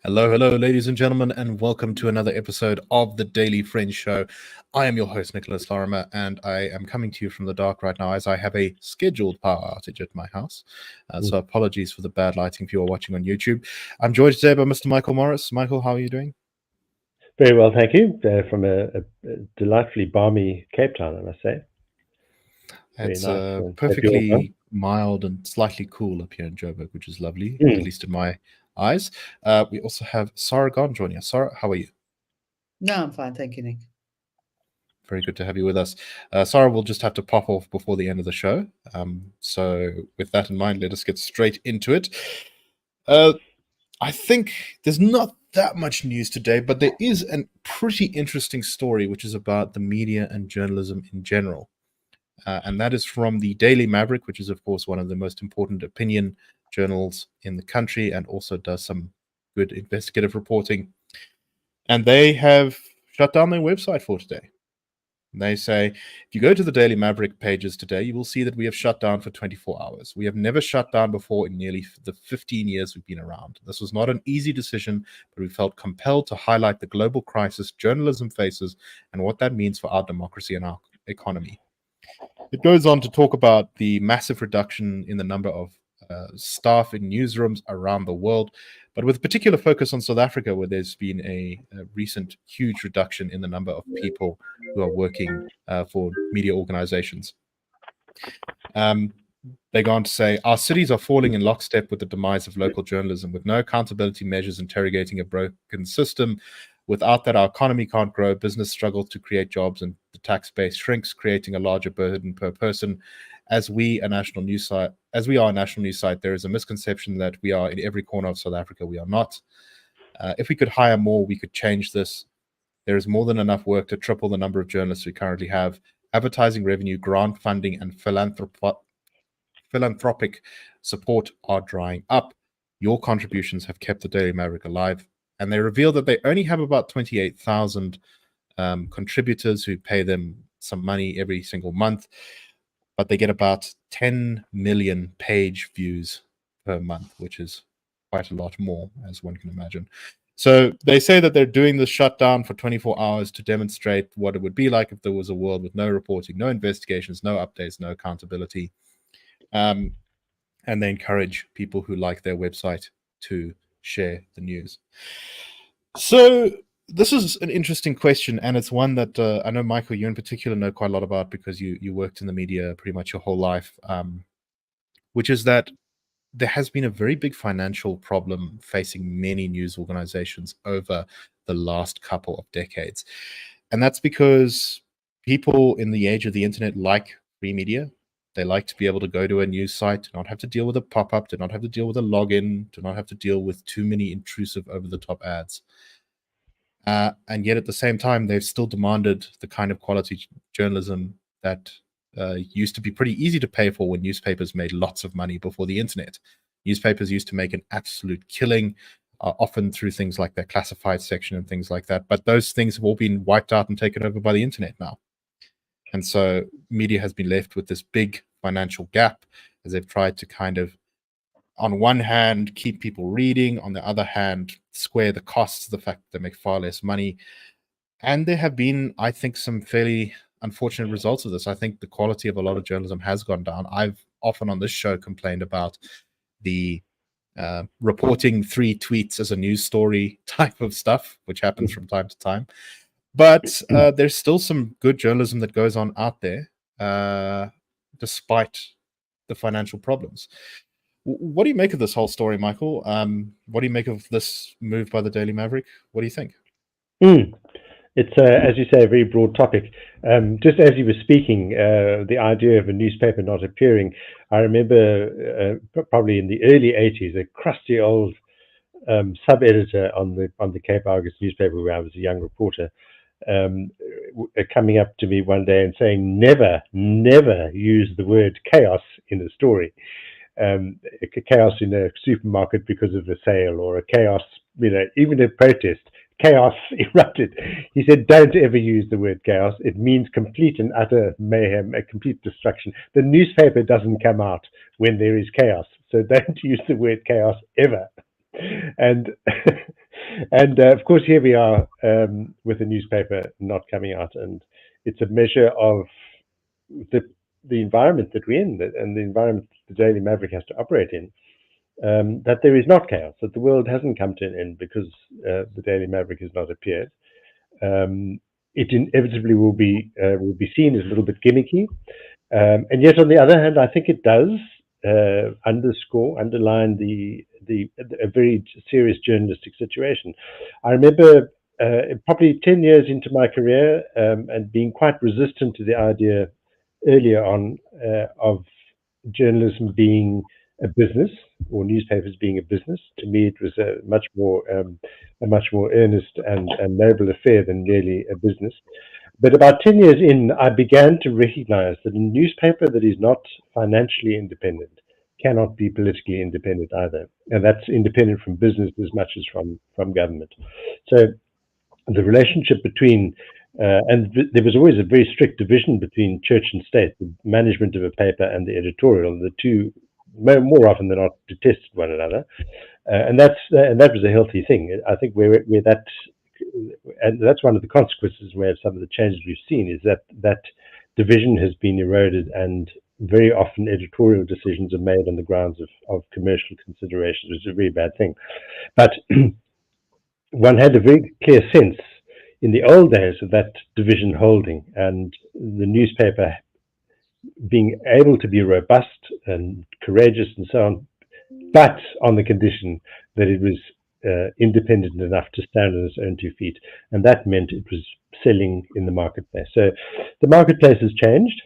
Hello, hello, ladies and gentlemen, and welcome to another episode of the Daily Friends Show. I am your host, Nicholas Lorimer, and I am coming to you from the dark right now as I have a scheduled power outage at my house. So apologies for the bad lighting if you are watching on YouTube. I'm joined today by Mr. Michael Morris. Michael, how are you doing? Very well, thank you. From a delightfully balmy Cape Town, I must say. Very It's nice. perfectly mild and slightly cool up here in Joburg, which is lovely, at least in my eyes. We also have Sara Gon joining us. Sara, how are you? No, I'm fine. Thank you, Nick. Very good to have you with us. Sara will just have to pop off before the end of the show. So with that in mind, let us get straight into it. I think there's not that much news today, but there is a pretty interesting story, which is about the media and journalism in general. And that is from the Daily Maverick, which is, of course, one of the most important opinion journals in the country and also does some good investigative reporting. And they have shut down their website for today. They say, if you go to the Daily Maverick pages today, you will see that we have shut down for 24 hours. We have never shut down before in nearly the 15 years we've been around. This was not an easy decision, but we felt compelled to highlight the global crisis journalism faces and what that means for our democracy and our economy. It goes on to talk about the massive reduction in the number of staff in newsrooms around the world, but with particular focus on South Africa, where there's been a recent huge reduction in the number of people who are working for media organizations. They go on to say, our cities are falling in lockstep with the demise of local journalism, with no accountability measures interrogating a broken system. Without that, our economy can't grow, business struggles to create jobs, and the tax base shrinks, creating a larger burden per person. As we are a national news site, there is a misconception that we are in every corner of South Africa. We are not. If we could hire more, we could change this. There is more than enough work to triple the number of journalists we currently have. Advertising revenue, grant funding, and philanthropic support are drying up. Your contributions have kept the Daily Maverick alive. And they reveal that they only have about 28,000 contributors who pay them some money every single month, but they get about 10 million page views per month, which is quite a lot more, as one can imagine. So they say that they're doing this shutdown for 24 hours to demonstrate what it would be like if there was a world with no reporting, no investigations, no updates, no accountability. And they encourage people who like their website to share the news. So this is an interesting question, and it's one that I know, Michael, you in particular know quite a lot about because you worked in the media pretty much your whole life, which is that there has been a very big financial problem facing many news organizations over the last couple of decades. And that's because people in the age of the internet like free media. They like to be able to go to a news site, to not have to deal with a pop-up, to not have to deal with a login, to not have to deal with too many intrusive over-the-top ads. And yet at the same time, they've still demanded the kind of quality journalism that used to be pretty easy to pay for when newspapers made lots of money before the internet. Newspapers used to make an absolute killing, often through things like their classified section and things like that. But those things have all been wiped out and taken over by the internet now. And so media has been left with this big financial gap as they've tried to kind of, on one hand, keep people reading, on the other hand, square the costs, the fact that they make far less money. And there have been, I think, some fairly unfortunate results of this. I think the quality of a lot of journalism has gone down. I've often on this show complained about the reporting 3 tweets as a news story type of stuff, which happens from time to time. But there's still some good journalism that goes on out there, despite the financial problems. What do you make of this whole story, Michael? What do you make of this move by the Daily Maverick? What do you think? It's, as you say, a very broad topic. Just as you were speaking, the idea of a newspaper not appearing, I remember probably in the early 80s, a crusty old sub-editor on the Cape Argus newspaper where I was a young reporter, coming up to me one day and saying, never use the word chaos in a story. Chaos in a supermarket because of a sale, or a chaos, even a protest. Chaos erupted. He said, don't ever use the word chaos. It means complete and utter mayhem, a complete destruction. The newspaper doesn't come out when there is chaos. So don't use the word chaos ever. And And of course, here we are with a newspaper not coming out, and it's a measure of the environment that we're in, and the environment the Daily Maverick has to operate in. That there is not chaos, that the world hasn't come to an end because the Daily Maverick has not appeared. It inevitably will be seen as a little bit gimmicky, and yet on the other hand, I think it does underline a very serious journalistic situation. I remember probably 10 years into my career and being quite resistant to the idea earlier on of journalism being a business or newspapers being a business. To me, it was a much more earnest and noble affair than merely a business. But about 10 years in, I began to recognize that a newspaper that is not financially independent cannot be politically independent either. And that's independent from business as much as from government. So the relationship between, and there was always a very strict division between church and state, the management of a paper and the editorial. The two, more often than not, detested one another. And that was a healthy thing. I think where that, and that's one of the consequences where some of the changes we've seen is that division has been eroded, and very often editorial decisions are made on the grounds of commercial considerations, which is a very bad thing. But one had a very clear sense in the old days of that division holding, and the newspaper being able to be robust and courageous and so on, but on the condition that it was independent enough to stand on its own 2 feet, and that meant it was selling in the marketplace. So the marketplace has changed.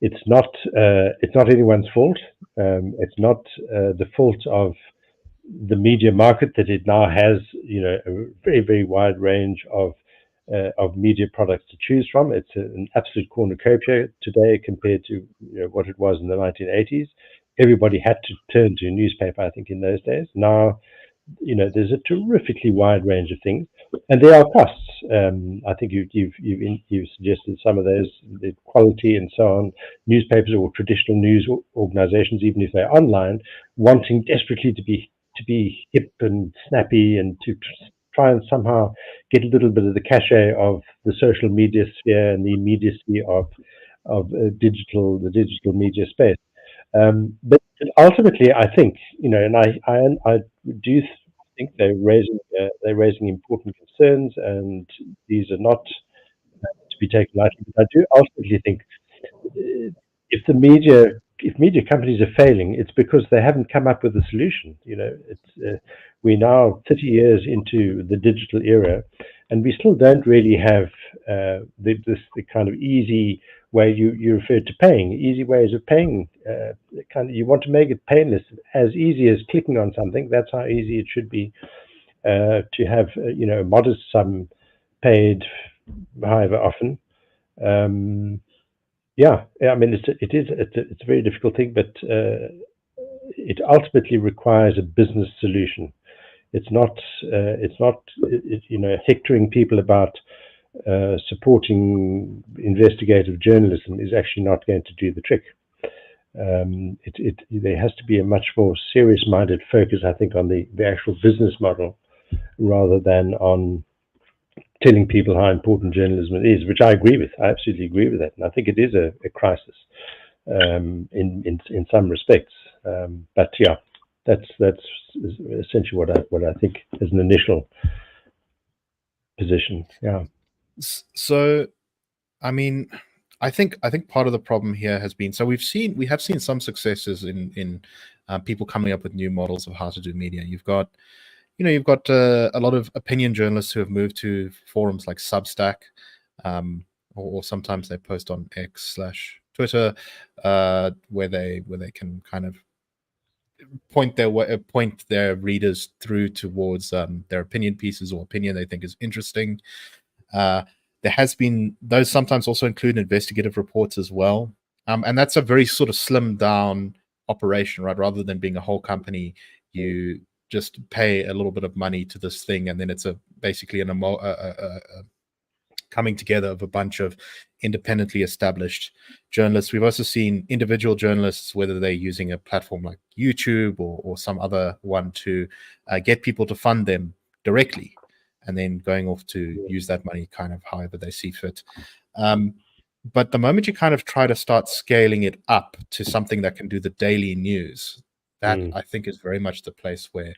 It's not anyone's fault. It's not the fault of the media market that it now has, a very, very wide range of media products to choose from. It's an absolute cornucopia today compared to what it was in the 1980s. Everybody had to turn to a newspaper, I think, in those days. Now, there's a terrifically wide range of things, and there are costs. I think you've suggested some of those, the quality and so on. Newspapers or traditional news organizations, even if they're online, wanting desperately to be hip and snappy and to try and somehow get a little bit of the cachet of the social media sphere and the immediacy of the digital media space. But ultimately, I think, and I do think they're raising important concerns, and these are not to be taken lightly. But I do ultimately think if media companies are failing, it's because they haven't come up with a solution. We're now 30 years into the digital era, and we still don't really have the kind of easy way you referred to paying, easy ways of paying. You want to make it painless, as easy as clicking on something. That's how easy it should be to have a modest sum paid, however often. I mean, it's a very difficult thing, but it ultimately requires a business solution. It's not hectoring people about supporting investigative journalism is actually not going to do the trick. There has to be a much more serious-minded focus, I think, on the actual business model rather than on telling people how important journalism is, which I agree with. I absolutely agree with that, and I think it is a crisis in some respects. But yeah, that's essentially what I think is an initial position. Yeah. So, I mean, I think part of the problem here has been, so we have seen some successes in people coming up with new models of how to do media. You've got a lot of opinion journalists who have moved to forums like Substack, or sometimes they post on X/Twitter, where they can kind of point their readers through towards their opinion pieces or opinion they think is interesting. There has been those sometimes also include investigative reports as well, and that's a very sort of slimmed down operation, right? Rather than being a whole company, you just pay a little bit of money to this thing, and then it's basically a coming together of a bunch of independently established journalists. We've also seen individual journalists, whether they're using a platform like YouTube or some other one, to get people to fund them directly, and then going off to use that money kind of however they see fit. But the moment you kind of try to start scaling it up to something that can do the daily news, that I think is very much the place where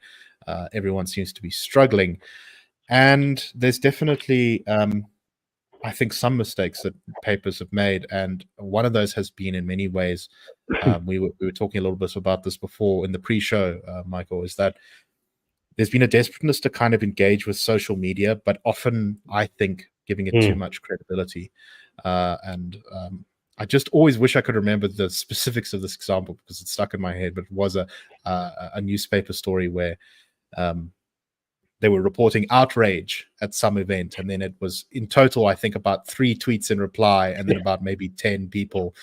everyone seems to be struggling. And there's definitely, I think, some mistakes that papers have made. And one of those has been, in many ways, we were talking a little bit about this before in the pre-show, Michael, is that there's been a desperateness to kind of engage with social media, but often, I think, giving it too much credibility. I just always wish I could remember the specifics of this example because it's stuck in my head, but it was a newspaper story where they were reporting outrage at some event, and then it was in total, I think, about 3 tweets in reply, and then about maybe 10 people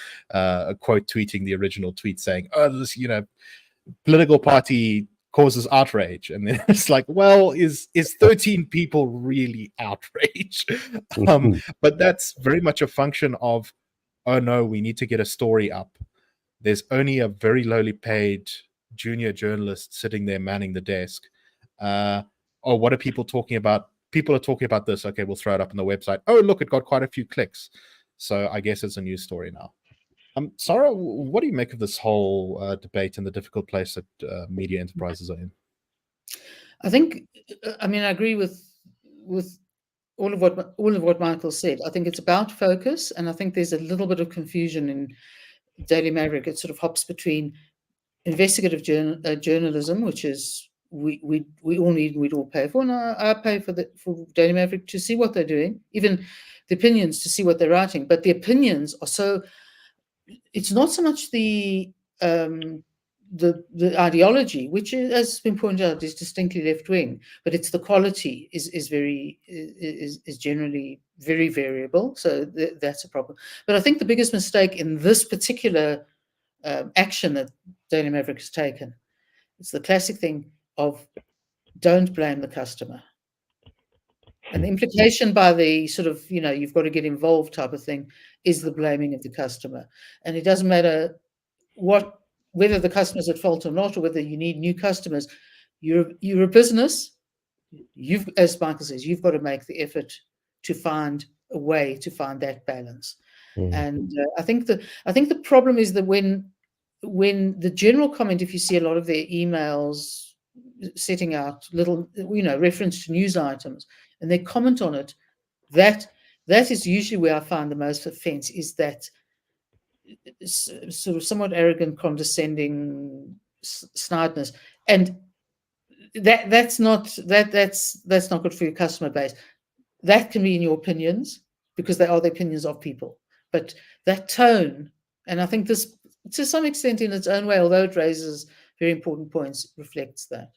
quote tweeting the original tweet saying, "Oh, this, political party causes outrage," and then it's like, well, is 13 people really outraged? But that's very much a function of, oh no, we need to get a story up. There's only a very lowly paid junior journalist sitting there manning the desk. Oh, what are people talking about? People are talking about this. Okay, we'll throw it up on the website. Oh, look, it got quite a few clicks. So I guess it's a news story now. Sara, what do you make of this whole debate and the difficult place that media enterprises are in? I think, I agree with all of what Michael said. I think it's about focus, and I think there's a little bit of confusion in Daily Maverick. It sort of hops between investigative journalism, which is we all need, we'd all pay for, and I pay for Daily Maverick to see what they're doing, even the opinions to see what they're writing. But the opinions are so. It's not so much the ideology, which is, as has been pointed out, is distinctly left wing, but it's the quality is generally very variable. So that's a problem. But I think the biggest mistake in this particular action that Daily Maverick has taken, it's the classic thing of don't blame the customer. And the implication by the sort of, you've got to get involved type of thing is the blaming of the customer. And it doesn't matter whether the customer's at fault or not, or whether you need new customers. You're a business. As Michael says, you've got to make the effort to find a way to find that balance. And I think the problem is that when the general comment, if you see a lot of their emails setting out little, reference to news items, and they comment on it, that is usually where I find the most offense, is that sort of somewhat arrogant, condescending snideness, and that's not good for your customer base. That can be in your opinions, because they are the opinions of people, but that tone, and I think this, to some extent, in its own way, although it raises very important points, reflects that.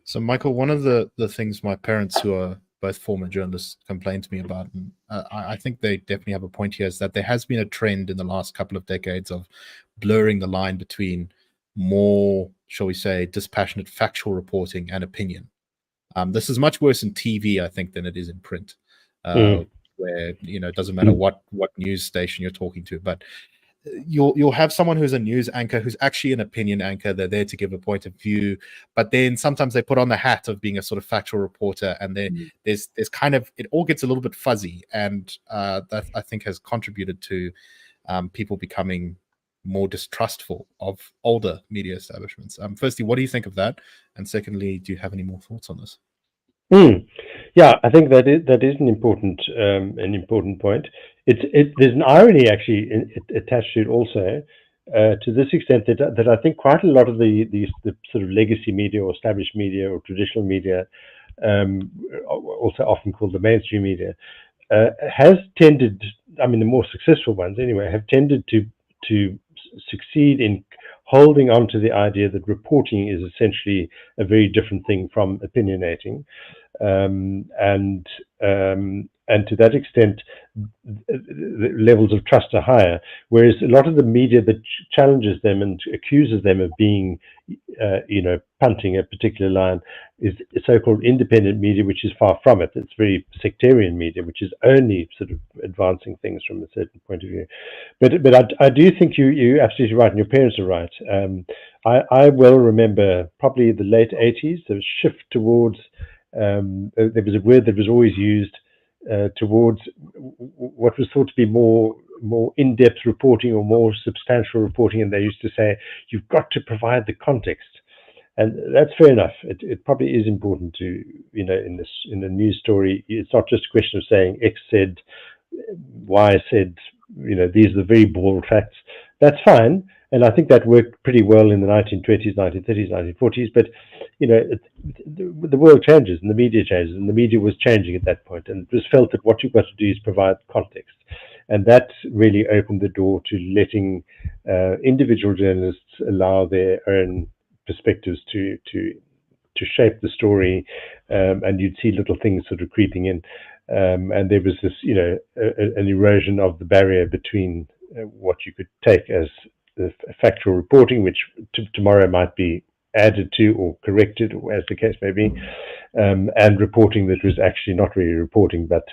So, Michael, one of the things my parents, who are both former journalists, complained to me about, and I think they definitely have a point here, is that there has been a trend in the last couple of decades of blurring the line between more, shall we say, dispassionate factual reporting and opinion. This is much worse in TV, I think, than it is in print, where it doesn't matter what news station you're talking to, but you'll have someone who's a news anchor who's actually an opinion anchor. They're there to give a point of view, but then sometimes they put on the hat of being a sort of factual reporter, and there's kind of, it all gets a little bit fuzzy, and that, I think, has contributed to people becoming more distrustful of older media establishments. Firstly, what do you think of that? And secondly, do you have any more thoughts on this? Yeah, I think that is an important point. There's an irony actually attached to it also, to this extent that I think quite a lot of the sort of legacy media or established media or traditional media, also often called the mainstream media, has tended, the more successful ones anyway, have tended to succeed in holding on to the idea that reporting is essentially a very different thing from opinionating. And to that extent, the levels of trust are higher. Whereas a lot of the media that challenges them and accuses them of being, punting a particular line, is so-called independent media, which is far from it. It's very sectarian media, which is only sort of advancing things from a certain point of view. But I do think you're absolutely right, and your parents are right. I well remember probably the late 80s, there was a shift towards, there was a word that was always used towards what was thought to be more in-depth reporting or more substantial reporting, and they used to say, you've got to provide the context. And that's fair enough. It probably is important to, in a news story, it's not just a question of saying X said, Y said, these are the very bold facts. That's fine. And I think that worked pretty well in the 1920s, 1930s, 1940s. But, the world changes and the media changes, and the media was changing at that point. And it was felt that what you've got to do is provide context. And that really opened the door to letting individual journalists allow their own perspectives to shape the story, and you'd see little things sort of creeping in, and there was this, an erosion of the barrier between what you could take as factual reporting, which tomorrow might be added to or corrected, or as the case may be, and reporting that was actually not really reporting, but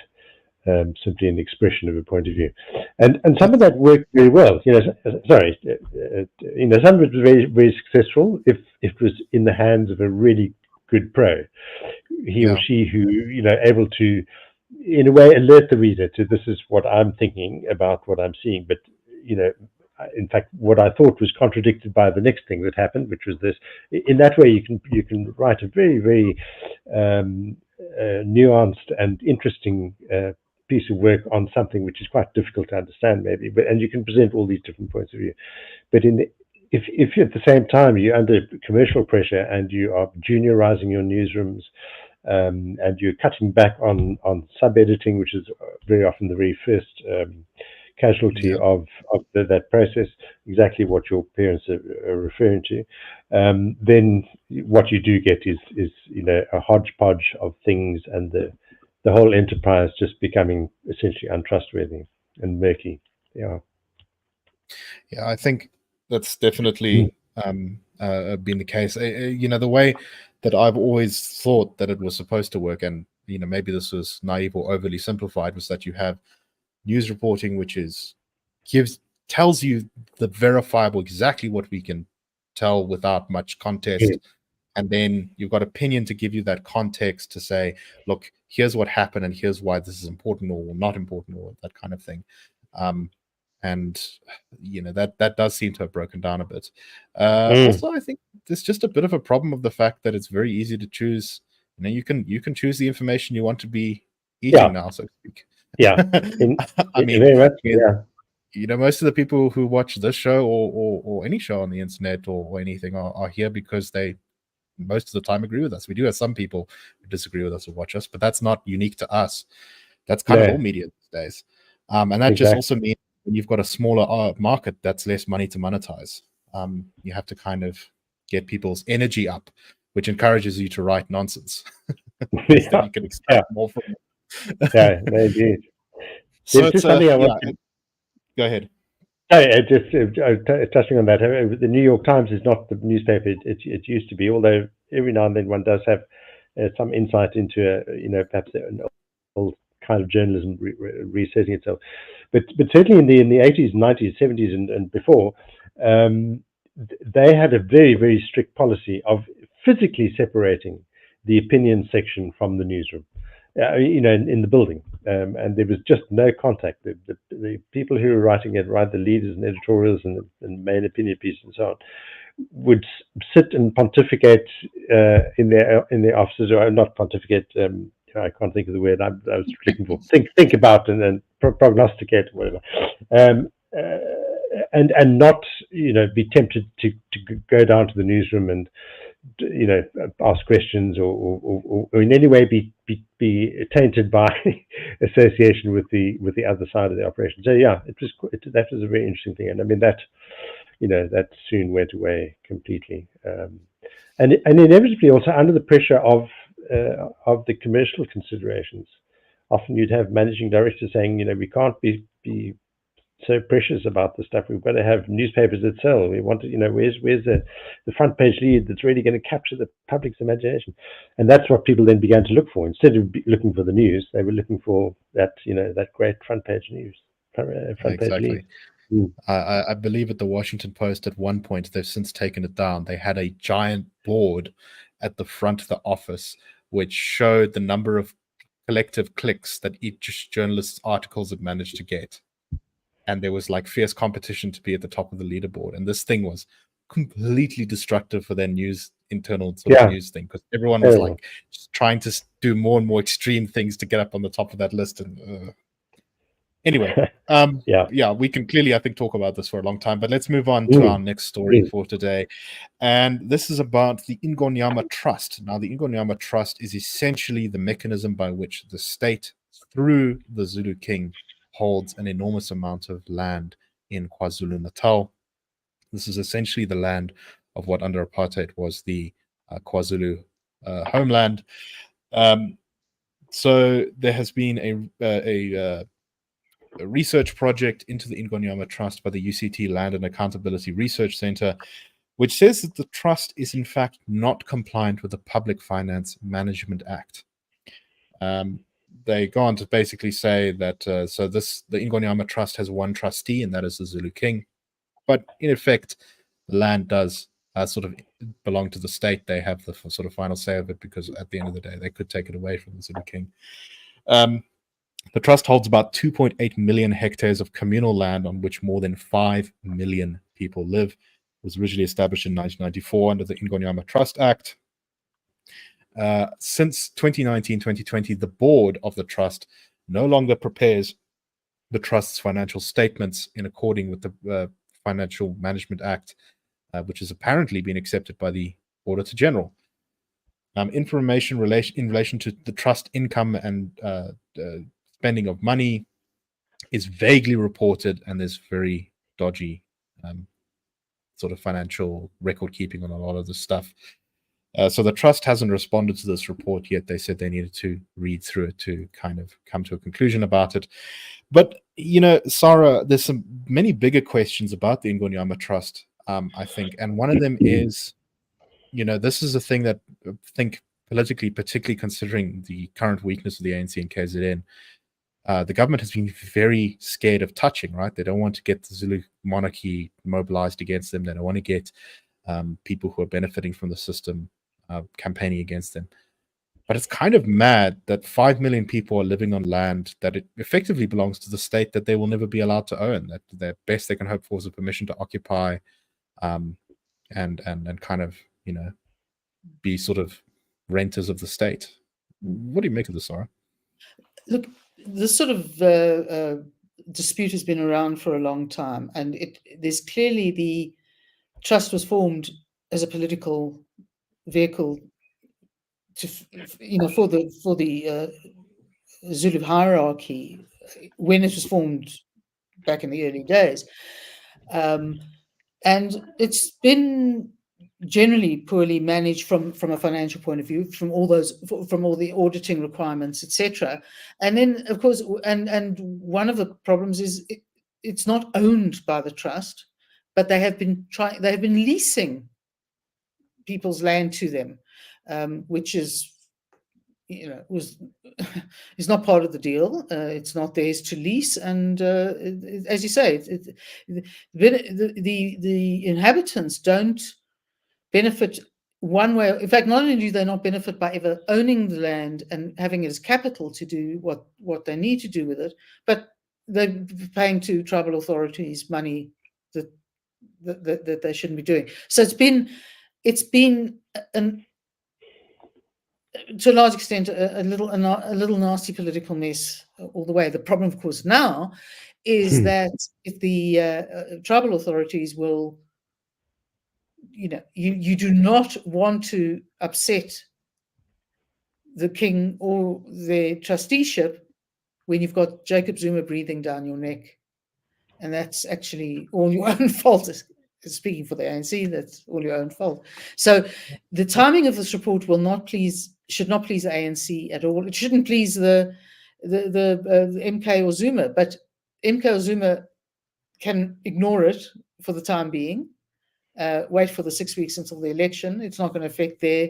simply an expression of a point of view, and some of that worked very well. Some of it was very, very successful if it was in the hands of a really good pro, he or she who able to, in a way, alert the reader to, this is what I'm thinking about what I'm seeing, but in fact, what I thought was contradicted by the next thing that happened, which was this. In that way, you can write a very, very nuanced and interesting piece of work on something which is quite difficult to understand, maybe. And you can present all these different points of view. But if at the same time you're under commercial pressure and you are juniorizing your newsrooms, and you're cutting back on sub-editing, which is very often the very first casualty of that process, exactly what your parents are referring to, then what you do get is a hodgepodge of things, and the whole enterprise just becoming essentially untrustworthy and murky. Yeah, I think that's definitely been the case. The way that I've always thought that it was supposed to work, and maybe this was naive or overly simplified, was that you have news reporting, which tells you the verifiable, exactly what we can tell without much contest. And then you've got opinion to give you that context to say, look, here's what happened and here's why this is important or not important, or that kind of thing. And that does seem to have broken down a bit. Also, I think there's just a bit of a problem of the fact that it's very easy to choose. You can choose the information you want to be eating now, so to speak. Very much, most of the people who watch this show or any show on the internet or anything are here because they most of the time agree with us. We do have some people who disagree with us or watch us, but that's not unique to us. That's kind of all media these days. And that just also means when you've got a smaller market, that's less money to monetize. You have to kind of get people's energy up, which encourages you to write nonsense. You can extract more from it. Maybe. So it's something I want to... Go ahead. Just touching on that, the New York Times is not the newspaper it used to be, although every now and then one does have some insight into perhaps an old kind of journalism resetting itself. But certainly in the 80s, 90s, 70s, and before, they had a very, very strict policy of physically separating the opinion section from the newsroom. In the building, and there was just no contact. The people who were writing it, the leaders and editorials and main opinion pieces and so on, would sit and pontificate in their offices, or not pontificate. I can't think of the word I was looking for. Think about and prognosticate, whatever, and not be tempted to go down to the newsroom and ask questions or in any way be tainted by association with the other side of the operation. So that was a very interesting thing, and I mean that soon went away completely, and inevitably also under the pressure of the commercial considerations. Often you'd have managing directors saying, we can't be so precious about the stuff. We've got to have newspapers that sell. We want to, where's the front page lead that's really going to capture the public's imagination? And that's what people then began to look for. Instead of looking for the news, they were looking for that, that great front page news, front page lead. I believe at the Washington Post at one point, they've since taken it down. They had a giant board at the front of the office which showed the number of collective clicks that each journalist's articles had managed to get. And there was like fierce competition to be at the top of the leaderboard. And this thing was completely destructive for their internal news thing, because everyone was like just trying to do more and more extreme things to get up on the top of that list. And anyway, we can clearly, I think, talk about this for a long time, but let's move on to our next story for today. And this is about the Ingonyama Trust. Now, the Ingonyama Trust is essentially the mechanism by which the state, through the Zulu King, holds an enormous amount of land in KwaZulu-Natal. This is essentially the land of what under apartheid was the KwaZulu homeland. So there has been a research project into the Ingonyama Trust by the UCT Land and Accountability Research Center, which says that the trust is in fact not compliant with the Public Finance Management Act. They go on to basically say that the Ingonyama Trust has one trustee, and that is the Zulu King. But in effect, the land does sort of belong to the state. They have the sort of final say of it, because at the end of the day, they could take it away from the Zulu King. The trust holds about 2.8 million hectares of communal land on which more than 5 million people live. It was originally established in 1994 under the Ingonyama Trust Act. Since 2019-2020, the board of the trust no longer prepares the trust's financial statements in accordance with the Financial Management Act, which has apparently been accepted by the Auditor General. Information in relation to the trust income and spending of money is vaguely reported, and there's very dodgy sort of financial record keeping on a lot of this stuff. So the trust hasn't responded to this report yet. They said they needed to read through it to kind of come to a conclusion about it. But, Sara, there's some many bigger questions about the Ingonyama Trust, I think. And one of them is, this is a thing that I think politically, particularly considering the current weakness of the ANC and KZN, the government has been very scared of touching, right? They don't want to get the Zulu monarchy mobilized against them. They don't want to get people who are benefiting from the system campaigning against them. But it's kind of mad that 5 million people are living on land that it effectively belongs to the state that they will never be allowed to own, that the best they can hope for is a permission to occupy and kind of, be sort of renters of the state. What do you make of this, Sara? Look, this sort of dispute has been around for a long time, and there's clearly the trust was formed as a political vehicle to, for the Zulu hierarchy when it was formed back in the early days, and it's been generally poorly managed from a financial point of view, from all the auditing requirements, etc. And then, of course, and one of the problems is it's not owned by the trust, but they have been leasing people's land to them, which is is not part of the deal. It's not theirs to lease, and as you say, the inhabitants don't benefit one way. In fact, not only do they not benefit by ever owning the land and having it as capital to do what they need to do with it, but they're paying to tribal authorities money that they shouldn't be doing. So it's been to a large extent a little nasty political mess all the way. The problem, of course, now is that if the tribal authorities will, you do not want to upset the king or their trusteeship when you've got Jacob Zuma breathing down your neck, and that's actually all your own fault. Speaking for the ANC, that's all your own fault. So the timing of this report should not please the ANC at all. It shouldn't please the MK or Zuma, but MK or Zuma can ignore it for the time being, wait for the 6 weeks until the election. It's not going to affect their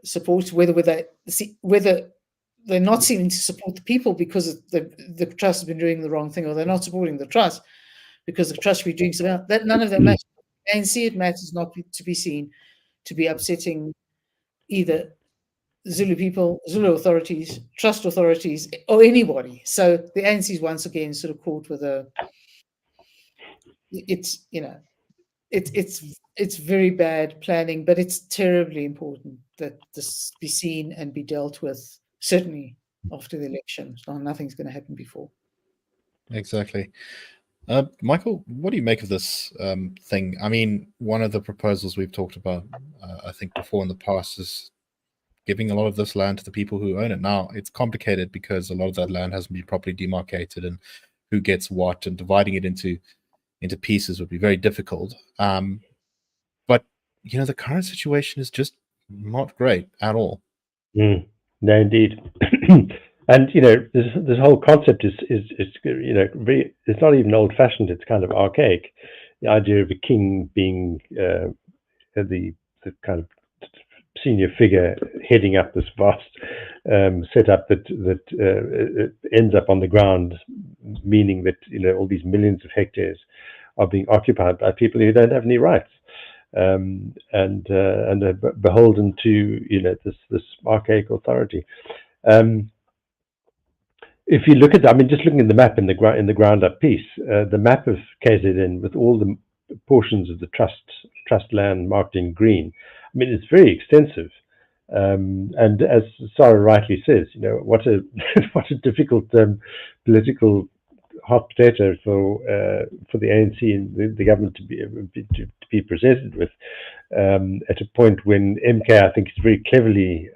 support, whether they're not seeming to support the people because the trust has been doing the wrong thing, or they're not supporting the trust because the trust should be doing something else. That none of that matters. ANC, it matters not to be seen to be upsetting either Zulu people, Zulu authorities, trust authorities, or anybody. So the ANC is once again sort of caught with it's very bad planning, but it's terribly important that this be seen and be dealt with, certainly after the election. So nothing's going to happen before. Exactly. Michael, what do you make of this thing? I mean, one of the proposals we've talked about, I think before in the past, is giving a lot of this land to the people who own it. Now, it's complicated because a lot of that land hasn't been properly demarcated, and who gets what, and dividing it into pieces would be very difficult. But the current situation is just not great at all. No, indeed. And this whole concept is very, it's not even old-fashioned. It's kind of archaic. The idea of a king being the kind of senior figure heading up this vast setup that ends up on the ground, meaning that all these millions of hectares are being occupied by people who don't have any rights, and are beholden to this archaic authority. If you look at, just looking at the map in the ground up piece, the map of KZN with all the portions of the trust land marked in green, it's very extensive. And as Sara rightly says, what a what a difficult political hot potato for the ANC and the government to be presented with at a point when MK, I think, is very cleverly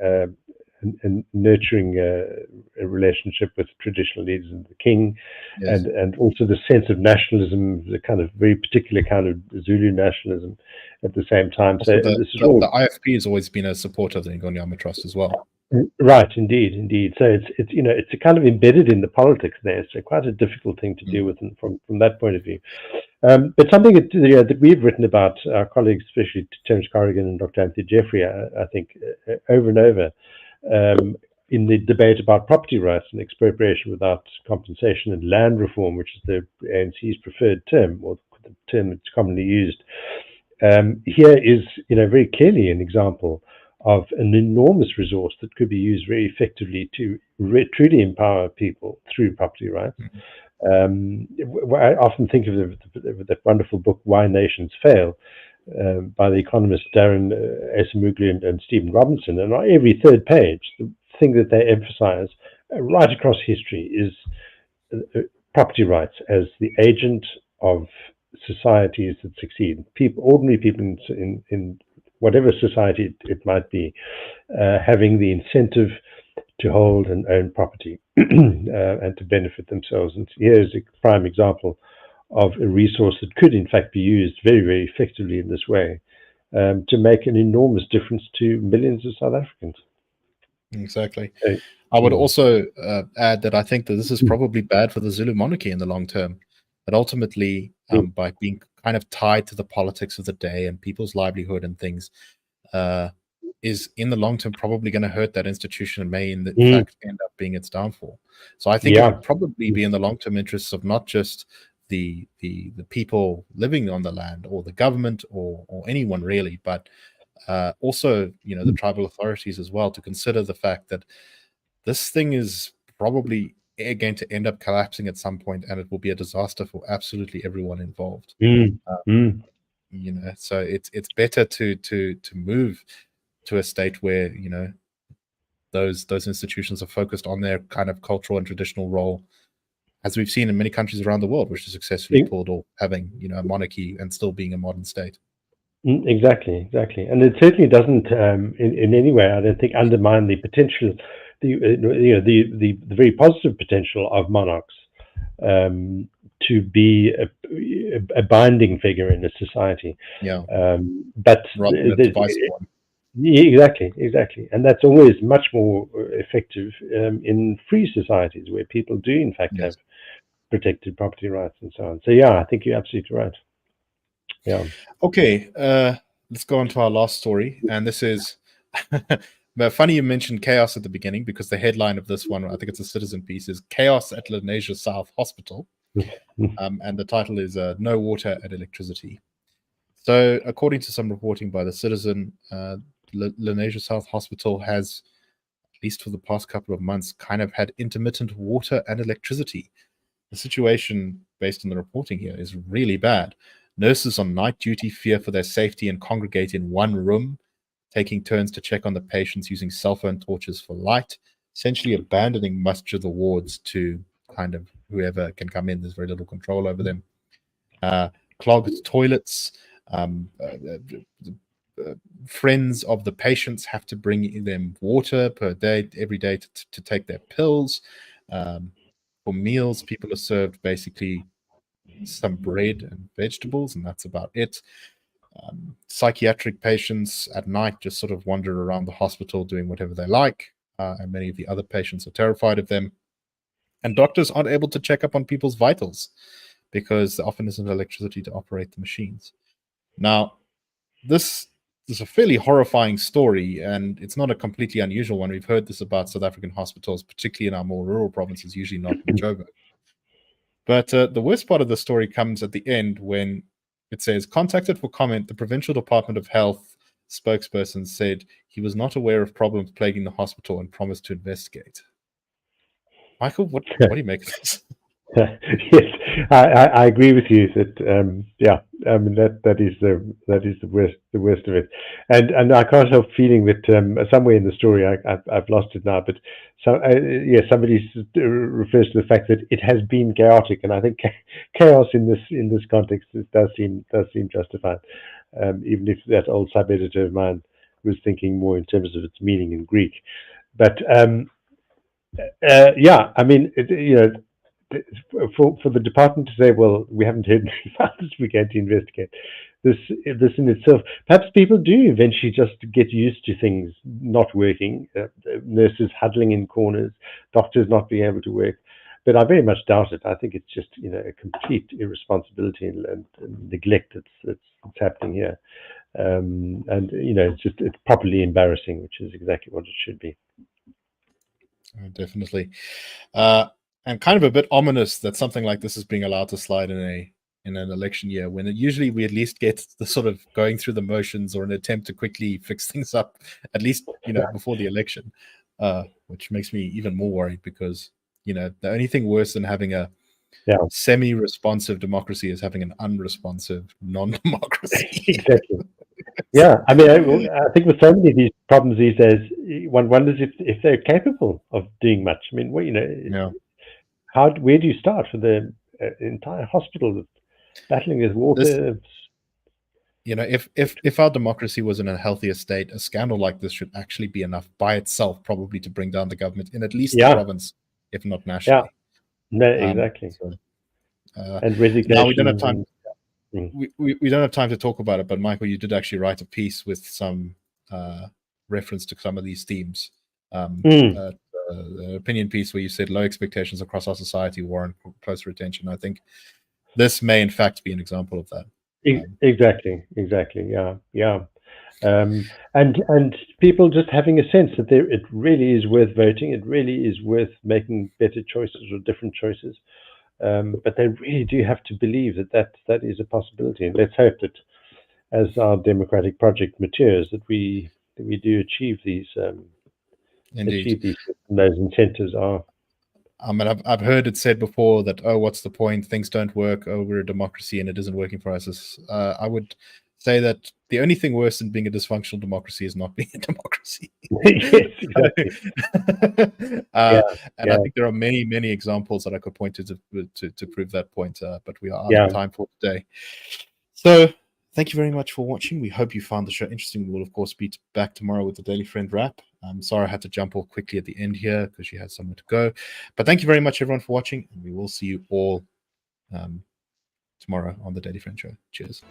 and nurturing a relationship with traditional leaders and the king. Yes. and also the sense of nationalism, the kind of very particular kind of Zulu nationalism at the same time. Also, so the IFP has always been a supporter of the Ingonyama Trust as well. Right, indeed. So it's a kind of embedded in the politics there. So quite a difficult thing to deal with from that point of view. But something that we've written about, our colleagues, especially Terence Corrigan and Dr. Anthony Jeffrey, I think over and over, in the debate about property rights and expropriation without compensation and land reform, which is the ANC's preferred term, or the term that's commonly used. Here is, very clearly an example of an enormous resource that could be used very effectively to truly empower people through property rights. Mm-hmm. I often think of that wonderful book, Why Nations Fail, by the economists Darren Acemoglu and Stephen Robinson. And on every third page, the thing that they emphasize right across history is property rights as the agent of societies that succeed. Ordinary people in whatever society it might be, having the incentive to hold and own property and to benefit themselves. And here's a prime example of a resource that could in fact be used very, very effectively in this way to make an enormous difference to millions of South Africans. Exactly. I would also add that I think that this is probably bad for the Zulu monarchy in the long term. That ultimately, by being kind of tied to the politics of the day and people's livelihood and things, is in the long term probably going to hurt that institution and may in fact end up being its downfall. So I think it would probably be in the long term interests of not just the people living on the land or the government or anyone really, but also the tribal authorities as well, to consider the fact that this thing is probably going to end up collapsing at some point, and it will be a disaster for absolutely everyone involved. So it's better to move to a state where those institutions are focused on their kind of cultural and traditional role, as we've seen in many countries around the world, which is successfully pulled off, having a monarchy and still being a modern state. Exactly, and it certainly doesn't in any way, I don't think, undermine the potential, the very positive potential of monarchs to be a binding figure in a society. But rather than a divisive one. Exactly, and that's always much more effective in free societies where people do in fact have protected property rights and so on. So yeah, I think you're absolutely right. Yeah. Okay, let's go on to our last story, and this is but funny you mentioned chaos at the beginning, because the headline of this one, I think it's a Citizen piece, is "Chaos at Lenasia South Hospital," and the title is "No Water and Electricity." So, according to some reporting by the Citizen, Lenasia South Hospital has, at least for the past couple of months, kind of had intermittent water and electricity. The situation, based on the reporting here, is really bad. Nurses on night duty fear for their safety and congregate in one room, taking turns to check on the patients using cell phone torches for light, essentially abandoning much of the wards to kind of whoever can come in. There's very little control over them. Clogged toilets. Friends of the patients have to bring them water per day, every day, to take their pills. For meals, people are served basically some bread and vegetables, and that's about it. Psychiatric patients at night just sort of wander around the hospital doing whatever they like, and many of the other patients are terrified of them. And doctors aren't able to check up on people's vitals because there often isn't electricity to operate the machines. Now, this is a fairly horrifying story, and it's not a completely unusual one. We've heard this about South African hospitals, particularly in our more rural provinces, usually not in Joburg. But the worst part of the story comes at the end, when it says, contacted for comment, the Provincial Department of Health spokesperson said he was not aware of problems plaguing the hospital and promised to investigate. Michael, what do you make of this? Yes, I agree with you that yeah, I mean that is the worst of it, and I can't help feeling that somewhere in the story I've lost it now, but somebody refers to the fact that it has been chaotic, and I think chaos in this context does seem justified, even if that old sub editor of mine was thinking more in terms of its meaning in Greek, but yeah, I mean for the department to say, well, we haven't heard anything about this, we're going to investigate this in itself. Perhaps people do eventually just get used to things not working, nurses huddling in corners, doctors not being able to work. But I very much doubt it. I think it's just a complete irresponsibility and neglect that's happening here, and it's properly embarrassing, which is exactly what it should be. Definitely. And kind of a bit ominous that something like this is being allowed to slide in an election year, when usually we at least get the sort of going through the motions or an attempt to quickly fix things up, at least before the election, which makes me even more worried, because the only thing worse than having a semi-responsive democracy is having an unresponsive non-democracy. Exactly. Yeah, I mean, I think with so many of these problems these days, one wonders if they're capable of doing much. I mean, where do you start for the entire hospital battling with water? If our democracy was in a healthier state, a scandal like this should actually be enough by itself, probably, to bring down the government in at least the province, if not nationally. Yeah, no, exactly. And resignation. Now we don't have time. We don't have time to talk about it, but Michael, you did actually write a piece with some reference to some of these themes. An opinion piece where you said low expectations across our society warrant closer attention. I think this may in fact be an example of that. Exactly. Yeah. And people just having a sense that it really is worth voting. It really is worth making better choices or different choices. But they really do have to believe that is a possibility. And let's hope that as our democratic project matures, that we do achieve these. Indeed. Those incentives are. I mean, I've heard it said before that, what's the point? Things don't work. We're a democracy and it isn't working for us. I would say that the only thing worse than being a dysfunctional democracy is not being a democracy. Yes, exactly. And I think there are many, many examples that I could point to prove that point. But we are out of time for today. So thank you very much for watching. We hope you found the show interesting. We will, of course, be back tomorrow with the Daily Friend wrap. Sarah had to jump off quickly at the end here because she had somewhere to go. But thank you very much, everyone, for watching. And we will see you all tomorrow on the Daily Friend show. Cheers.